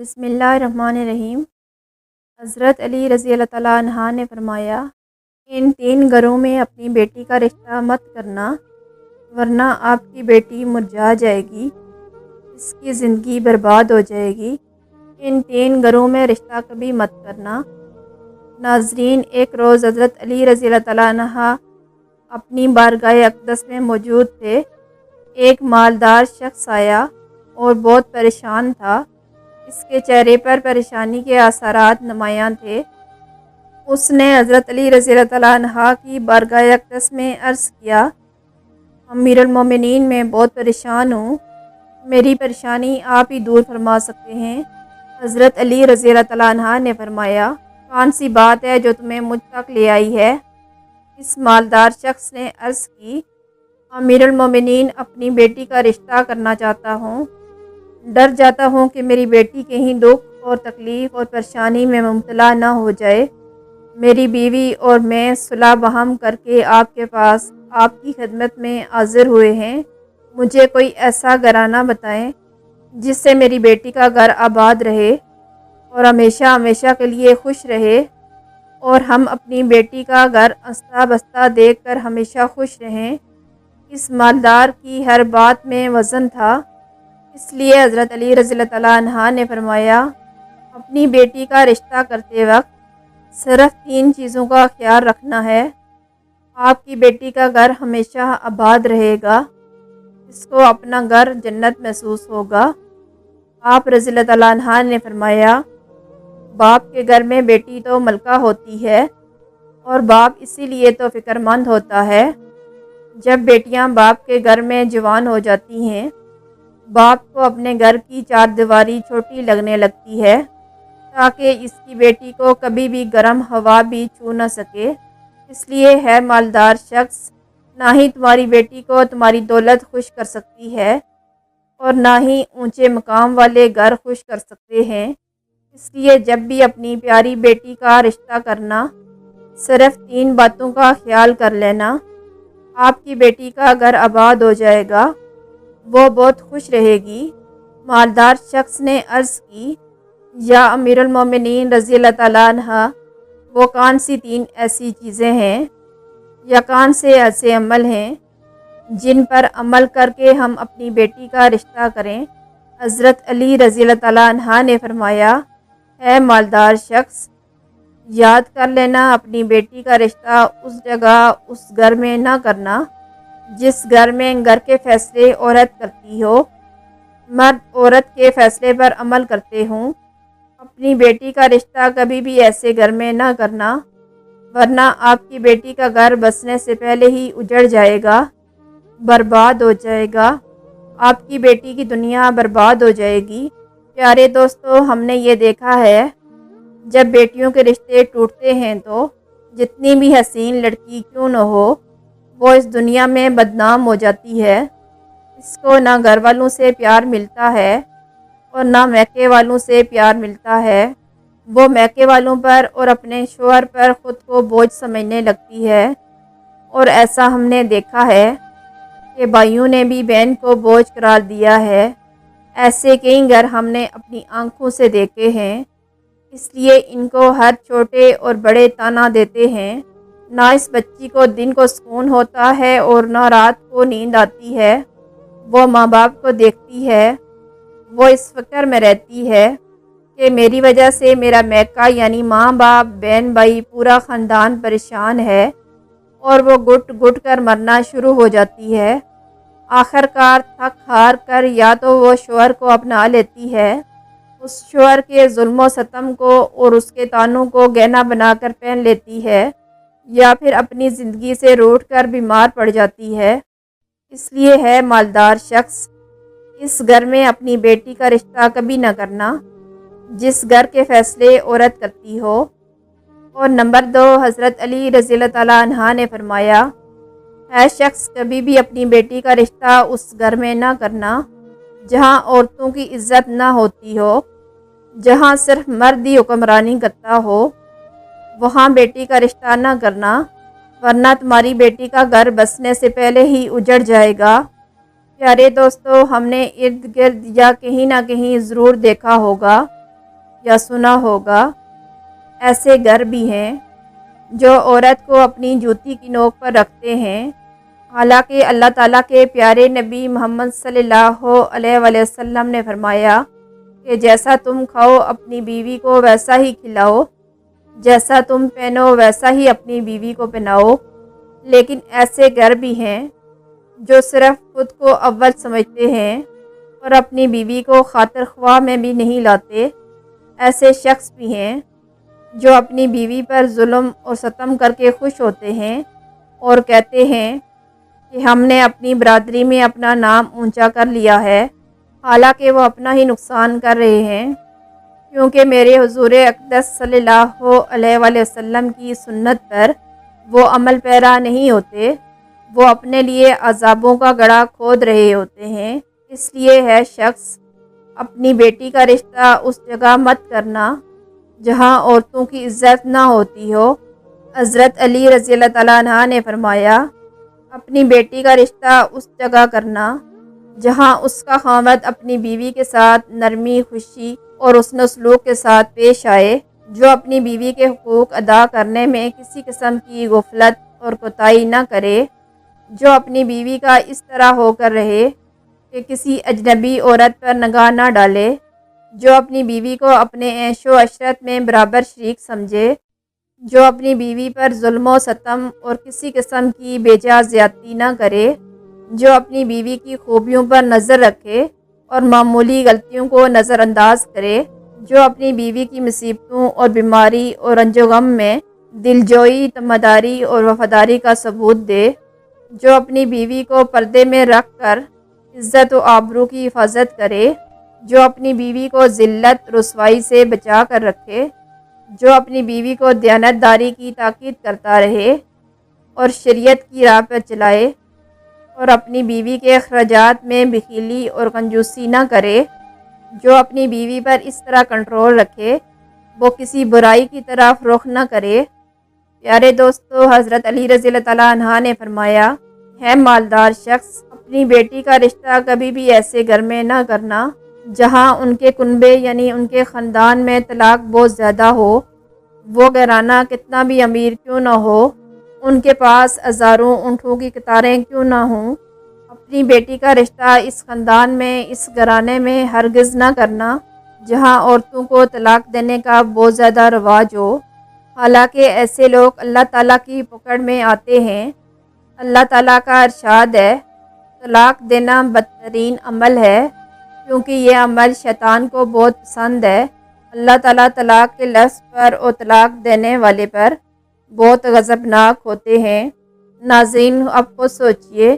بسم اللہ الرحمن الرحیم۔ حضرت علی رضی اللہ تعالیٰ عنہ نے فرمایا، ان 3 گھروں میں اپنی بیٹی کا رشتہ مت کرنا، ورنہ آپ کی بیٹی مرجھا جائے گی، اس کی زندگی برباد ہو جائے گی۔ ان 3 گھروں میں رشتہ کبھی مت کرنا۔ ناظرین، ایک روز حضرت علی رضی اللہ تعالیٰ عنہ اپنی بارگاہ اقدس میں موجود تھے۔ ایک مالدار شخص آیا اور بہت پریشان تھا۔ اس کے چہرے پر پریشانی کے اثرات نمایاں تھے۔ اس نے حضرت علی رضی اللہ تعالیٰ عنہ کی بارگاہ اقدس میں عرض کیا، امیر المومنین، میں بہت پریشان ہوں، میری پریشانی آپ ہی دور فرما سکتے ہیں۔ حضرت علی رضی اللہ تعالیٰ عنہ نے فرمایا، کون سی بات ہے جو تمہیں مجھ تک لے آئی ہے؟ اس مالدار شخص نے عرض کی، امیر المومنین، اپنی بیٹی کا رشتہ کرنا چاہتا ہوں، ڈر جاتا ہوں کہ میری بیٹی کہیں دکھ اور تکلیف اور پریشانی میں مبتلا نہ ہو جائے۔ میری بیوی اور میں صلح بہم کر کے آپ کے پاس آپ کی خدمت میں حاضر ہوئے ہیں۔ مجھے کوئی ایسا گھرانہ بتائیں جس سے میری بیٹی کا گھر آباد رہے اور ہمیشہ ہمیشہ کے لیے خوش رہے، اور ہم اپنی بیٹی کا گھر استہ بستہ دیکھ کر ہمیشہ خوش رہیں۔ اس مالدار کی ہر بات میں وزن تھا، اس لیے حضرت علی رضی اللہ تعالیٰ عنہ نے فرمایا، اپنی بیٹی کا رشتہ کرتے وقت صرف 3 چیزوں کا خیال رکھنا ہے۔ آپ کی بیٹی کا گھر ہمیشہ آباد رہے گا، اس کو اپنا گھر جنت محسوس ہوگا۔ آپ رضی اللہ تعالیٰ عنہ نے فرمایا، باپ کے گھر میں بیٹی تو ملکہ ہوتی ہے، اور باپ اسی لیے تو فکر مند ہوتا ہے۔ جب بیٹیاں باپ کے گھر میں جوان ہو جاتی ہیں، باپ کو اپنے گھر کی 4 دیواری چھوٹی لگنے لگتی ہے، تاکہ اس کی بیٹی کو کبھی بھی گرم ہوا بھی چھو نہ سکے۔ اس لیے ہے مالدار شخص نہ ہی تمہاری بیٹی کو تمہاری دولت خوش کر سکتی ہے، اور نہ ہی اونچے مقام والے گھر خوش کر سکتے ہیں۔ اس لیے جب بھی اپنی پیاری بیٹی کا رشتہ کرنا، صرف 3 باتوں کا خیال کر لینا۔ آپ کی بیٹی کا گھر آباد ہو جائے گا، وہ بہت خوش رہے گی۔ مالدار شخص نے عرض کی، یا امیر المومنین رضی اللہ تعالیٰ عنہ، وہ کون سی 3 ایسی چیزیں ہیں یا کون سے ایسے عمل ہیں جن پر عمل کر کے ہم اپنی بیٹی کا رشتہ کریں؟ حضرت علی رضی اللہ تعالیٰ عنہ نے فرمایا، اے مالدار شخص، یاد کر لینا، اپنی بیٹی کا رشتہ اس جگہ اس گھر میں نہ کرنا جس گھر میں گھر کے فیصلے عورت کرتی ہو، مرد عورت کے فیصلے پر عمل کرتے ہوں۔ اپنی بیٹی کا رشتہ کبھی بھی ایسے گھر میں نہ کرنا، ورنہ آپ کی بیٹی کا گھر بسنے سے پہلے ہی اجڑ جائے گا، برباد ہو جائے گا، آپ کی بیٹی کی دنیا برباد ہو جائے گی۔ پیارے دوستو، ہم نے یہ دیکھا ہے، جب بیٹیوں کے رشتے ٹوٹتے ہیں تو جتنی بھی حسین لڑکی کیوں نہ ہو، وہ اس دنیا میں بدنام ہو جاتی ہے۔ اس کو نہ گھر والوں سے پیار ملتا ہے اور نہ میکے والوں سے پیار ملتا ہے۔ وہ میکے والوں پر اور اپنے شوہر پر خود کو بوجھ سمجھنے لگتی ہے، اور ایسا ہم نے دیکھا ہے کہ بھائیوں نے بھی بہن کو بوجھ قرار دیا ہے۔ ایسے کئی گھر ہم نے اپنی آنکھوں سے دیکھے ہیں۔ اس لیے ان کو ہر چھوٹے اور بڑے طعنہ دیتے ہیں۔ نہ اس بچی کو دن کو سکون ہوتا ہے اور نہ رات کو نیند آتی ہے۔ وہ ماں باپ کو دیکھتی ہے، وہ اس فکر میں رہتی ہے کہ میری وجہ سے میرا میکہ یعنی ماں باپ، بہن بھائی، پورا خاندان پریشان ہے، اور وہ گھٹ گھٹ کر مرنا شروع ہو جاتی ہے۔ آخر کار تھک ہار کر یا تو وہ شوہر کو اپنا لیتی ہے، اس شوہر کے ظلم و ستم کو اور اس کے طعنوں کو گہنا بنا کر پہن لیتی ہے، یا پھر اپنی زندگی سے روٹھ کر بیمار پڑ جاتی ہے۔ اس لیے ہے مالدار شخص اس گھر میں اپنی بیٹی کا رشتہ کبھی نہ کرنا جس گھر کے فیصلے عورت کرتی ہو۔ اور نمبر 2، حضرت علی رضی اللہ تعالیٰ عنہ نے فرمایا، اے شخص، کبھی بھی اپنی بیٹی کا رشتہ اس گھر میں نہ کرنا جہاں عورتوں کی عزت نہ ہوتی ہو، جہاں صرف مرد ہی حکمرانی کرتا ہو۔ وہاں بیٹی کا رشتہ نہ کرنا، ورنہ تمہاری بیٹی کا گھر بسنے سے پہلے ہی اجڑ جائے گا۔ پیارے دوستو، ہم نے ارد گرد یا کہیں نہ کہیں ضرور دیکھا ہوگا یا سنا ہوگا، ایسے گھر بھی ہیں جو عورت کو اپنی جوتی کی نوک پر رکھتے ہیں، حالانکہ اللہ تعالیٰ کے پیارے نبی محمد صلی اللہ علیہ وآلہ وسلم نے فرمایا کہ جیسا تم کھاؤ اپنی بیوی کو ویسا ہی کھلاؤ، جیسا تم پہنو ویسا ہی اپنی بیوی کو پہناؤ۔ لیکن ایسے گھر بھی ہیں جو صرف خود کو اول سمجھتے ہیں اور اپنی بیوی کو خاطر خواہ میں بھی نہیں لاتے۔ ایسے شخص بھی ہیں جو اپنی بیوی پر ظلم اور ستم کر کے خوش ہوتے ہیں اور کہتے ہیں کہ ہم نے اپنی برادری میں اپنا نام اونچا کر لیا ہے، حالانکہ وہ اپنا ہی نقصان کر رہے ہیں، کیونکہ میرے حضور اقدس صلی اللہ علیہ وآلہ وسلم کی سنت پر وہ عمل پیرا نہیں ہوتے، وہ اپنے لیے عذابوں کا گڑھا کھود رہے ہوتے ہیں۔ اس لیے ہے شخص اپنی بیٹی کا رشتہ اس جگہ مت کرنا جہاں عورتوں کی عزت نہ ہوتی ہو۔ حضرت علی رضی اللہ تعالیٰ عنہ نے فرمایا، اپنی بیٹی کا رشتہ اس جگہ کرنا جہاں اس کا خاوند اپنی بیوی کے ساتھ نرمی، خوشی اور حسن سلوک کے ساتھ پیش آئے، جو اپنی بیوی کے حقوق ادا کرنے میں کسی قسم کی غفلت اور کوتاہی نہ کرے، جو اپنی بیوی کا اس طرح ہو کر رہے کہ کسی اجنبی عورت پر نگاہ نہ ڈالے، جو اپنی بیوی کو اپنے عیش و عشرت میں برابر شریک سمجھے، جو اپنی بیوی پر ظلم و ستم اور کسی قسم کی بیجا زیادتی نہ کرے، جو اپنی بیوی کی خوبیوں پر نظر رکھے اور معمولی غلطیوں کو نظر انداز کرے، جو اپنی بیوی کی مصیبتوں اور بیماری اور رنج و غم میں دلجوئی، تمداری اور وفاداری کا ثبوت دے، جو اپنی بیوی کو پردے میں رکھ کر عزت و آبرو کی حفاظت کرے، جو اپنی بیوی کو ذلت رسوائی سے بچا کر رکھے، جو اپنی بیوی کو دیانتداری کی تاکید کرتا رہے اور شریعت کی راہ پر چلائے، اور اپنی بیوی کے اخراجات میں بخیلی اور کنجوسی نہ کرے، جو اپنی بیوی پر اس طرح کنٹرول رکھے وہ کسی برائی کی طرف رخ نہ کرے۔ پیارے دوستو، حضرت علی رضی اللہ تعالیٰ عنہ نے فرمایا، ہے مالدار شخص اپنی بیٹی کا رشتہ کبھی بھی ایسے گھر میں نہ کرنا جہاں ان کے کنبے یعنی ان کے خاندان میں طلاق بہت زیادہ ہو، وہ گھرانہ کتنا بھی امیر کیوں نہ ہو، ان کے پاس ہزاروں اونٹوں کی قطاریں کیوں نہ ہوں، اپنی بیٹی کا رشتہ اس خاندان میں، اس گھرانے میں ہرگز نہ کرنا جہاں عورتوں کو طلاق دینے کا بہت زیادہ رواج ہو۔ حالانکہ ایسے لوگ اللہ تعالیٰ کی پکڑ میں آتے ہیں۔ اللہ تعالیٰ کا ارشاد ہے، طلاق دینا بدترین عمل ہے، کیونکہ یہ عمل شیطان کو بہت پسند ہے۔ اللہ تعالیٰ طلاق کے لفظ پر اور طلاق دینے والے پر بہت غضبناک ہوتے ہیں۔ ناظرین، آپ خود سوچئے،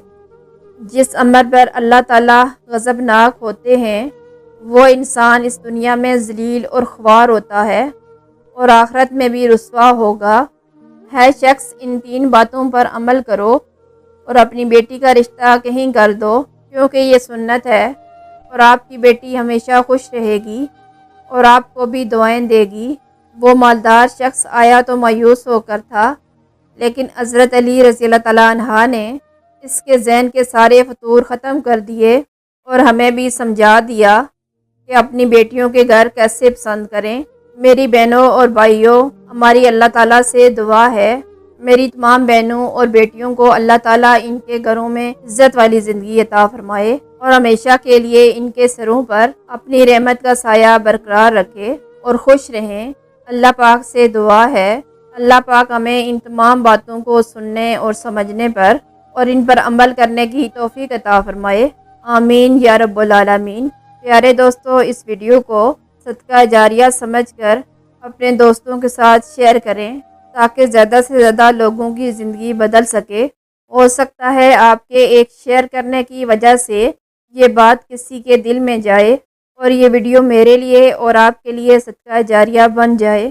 جس امر پر اللہ تعالیٰ غضبناک ہوتے ہیں وہ انسان اس دنیا میں ذلیل اور خوار ہوتا ہے اور آخرت میں بھی رسوا ہوگا۔ ہے شخص ان 3 باتوں پر عمل کرو اور اپنی بیٹی کا رشتہ کہیں کر دو، کیونکہ یہ سنت ہے، اور آپ کی بیٹی ہمیشہ خوش رہے گی اور آپ کو بھی دعائیں دے گی۔ وہ مالدار شخص آیا تو مایوس ہو کر تھا، لیکن حضرت علی رضی اللہ تعالیٰ عنہ نے اس کے ذہن کے سارے فطور ختم کر دیے اور ہمیں بھی سمجھا دیا کہ اپنی بیٹیوں کے گھر کیسے پسند کریں۔ میری بہنوں اور بھائیوں، ہماری اللہ تعالیٰ سے دعا ہے، میری تمام بہنوں اور بیٹیوں کو اللہ تعالیٰ ان کے گھروں میں عزت والی زندگی عطا فرمائے اور ہمیشہ کے لیے ان کے سروں پر اپنی رحمت کا سایہ برقرار رکھے اور خوش رہیں۔ اللہ پاک سے دعا ہے، اللہ پاک ہمیں ان تمام باتوں کو سننے اور سمجھنے پر اور ان پر عمل کرنے کی توفیق عطا فرمائے، آمین یا رب العالمین۔ پیارے دوستو، اس ویڈیو کو صدقہ جاریہ سمجھ کر اپنے دوستوں کے ساتھ شیئر کریں تاکہ زیادہ سے زیادہ لوگوں کی زندگی بدل سکے۔ ہو سکتا ہے آپ کے ایک شیئر کرنے کی وجہ سے یہ بات کسی کے دل میں جائے اور یہ ویڈیو میرے لیے اور آپ کے لیے صدقہ جاریہ بن جائے۔